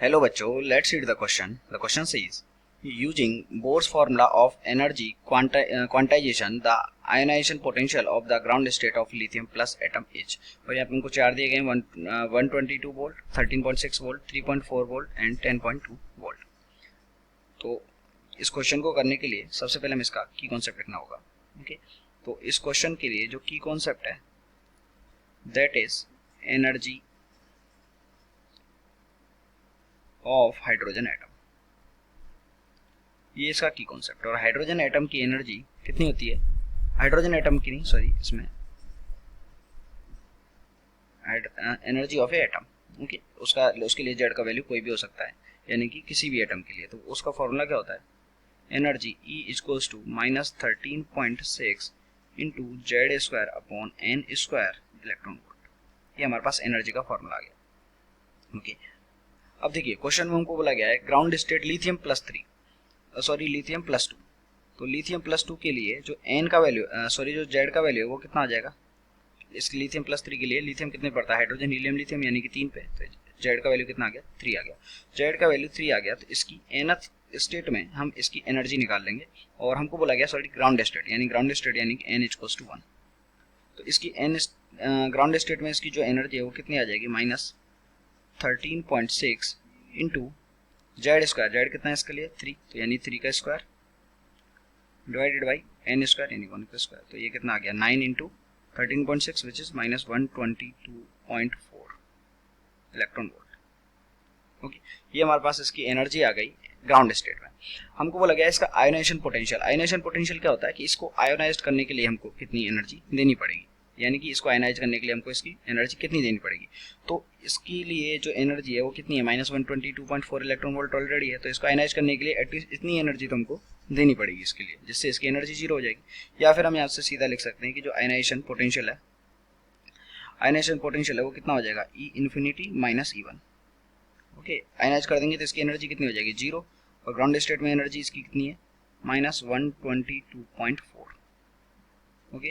Hello बच्चों, let's read the question. The question says, using Bohr's formula of energy quantization, the ionization potential of the ground state of lithium plus atom is। और यहाँ पे हमको चार दिए गए 122 volt, 13.6 volt, 3.4 volt and 10.2 volt. तो इस क्वेश्चन को करने के लिए सबसे पहले हमें इसका की कॉन्सेप्ट लिखना होगा। ओके, तो इस क्वेश्चन के लिए जो की कॉन्सेप्ट है that is energy of hydrogen atom. ये इसका की कॉन्सेप्ट। और हाइड्रोजन एटम की एनर्जी कितनी होती है? हाइड्रोजन एटम की नहीं, सॉरी, इसमें एनर्जी ऑफ एटम। ओके, उसके लिए जेड का वैल्यू कोई भी हो सकता है, यानी कि किसी भी एटम के लिए। तो उसका फॉर्मूला क्या होता है? Energy E equals to -13.6 into Z square upon n square electron volt. ये हमारे पास एनर्जी का फॉर्मूला आ गया। ओके, अब देखिए क्वेश्चन में हमको बोला गया है ground state lithium lithium plus 2। तो लिथियम प्लस 2 के लिए जो एन का वैल्यू जो जेड का वैल्यू है वो कितना आ जाएगा? इस लिथियम प्लस 3 के लिए लिथियम कितने पड़ता है? हाइड्रोजन हीलियम लिथियम यानी कि 3 पे। तो जेड का वैल्यू कितना आ गया? 3 आ गया। जेड का वैल्यू 3 आ गया तो इसकी एनथ स्टेट में हम इसकी एनर्जी निकाल लेंगे। और हमको बोला गया ग्राउंड स्टेट यानी कि एन इक्वल्स टू 1। तो इसकी एन ग्राउंड स्टेट में इसकी जो एनर्जी है वो कितनी आ जाएगी? -13.6 इंटू जेड स्क्वायर। जेड कितना है इसके लिए? 3, तो यानी 3 का square divided by n square यानी 1 का स्क्वायर। तो ये कितना आ गया? 9 into 13.6 which is -122.4 electron volt. Okay, ये हमारे पास इसकी एनर्जी आ गई ग्राउंड स्टेट में। हमको बोला गया इसका आयोनाइजेशन पोटेंशियल। आयोनाइजेशन पोटेंशियल क्या होता है कि इसको आयोनाइज करने के लिए हमको कितनी एनर्जी देनी पड़ेगी, यानी कि इसको आयनाइज करने के लिए हमको इसकी एनर्जी कितनी देनी पड़ेगी। तो इसके लिए जो एनर्जी है वो कितनी है? -122.4 इलेक्ट्रॉन वोल्ट ऑलरेडी है। तो इसको आयनाइज करने के लिए एटलीस्ट इतनी एनर्जी तो हमको देनी पड़ेगी इसके लिए, जिससे इसकी एनर्जी 0 हो जाएगी। या फिर हम यहाँ से सीधा लिख सकते हैं कि जो आयनाइजेशन पोटेंशियल है वो कितना हो जाएगा? E infinity minus E1। Okay, ionise कर देंगे तो इसकी एनर्जी कितनी हो जाएगी? 0। और ग्राउंड स्टेट में एनर्जी इसकी कितनी है? -122.4। ओके,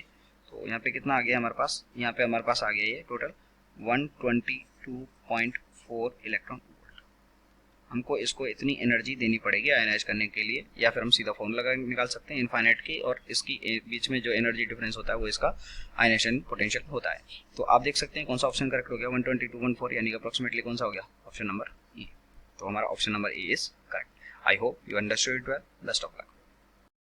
तो यहाँ पे कितना आ गया हमारे पास? यहाँ पे हमारे पास आ गया ये टोटल 122.4 इलेक्ट्रॉन वोल्ट। हमको इसको इतनी एनर्जी देनी पड़ेगी आयनाइज करने के लिए। या फिर हम सीधा फॉर्मूला निकाल सकते हैं इनफाइनाइट की, और इसकी बीच में जो एनर्जी डिफरेंस होता है वो इसका आयनाइजेशन पोटेंशियल होता है। तो आप देख सकते हैं कौन सा ऑप्शन करेक्ट हो गया? 122.4 यानी कि अप्रोक्सीमेटली कौन सा हो गया? Option number E। तो हमारा option number A is correct. I hope you understood it well. Best of luck.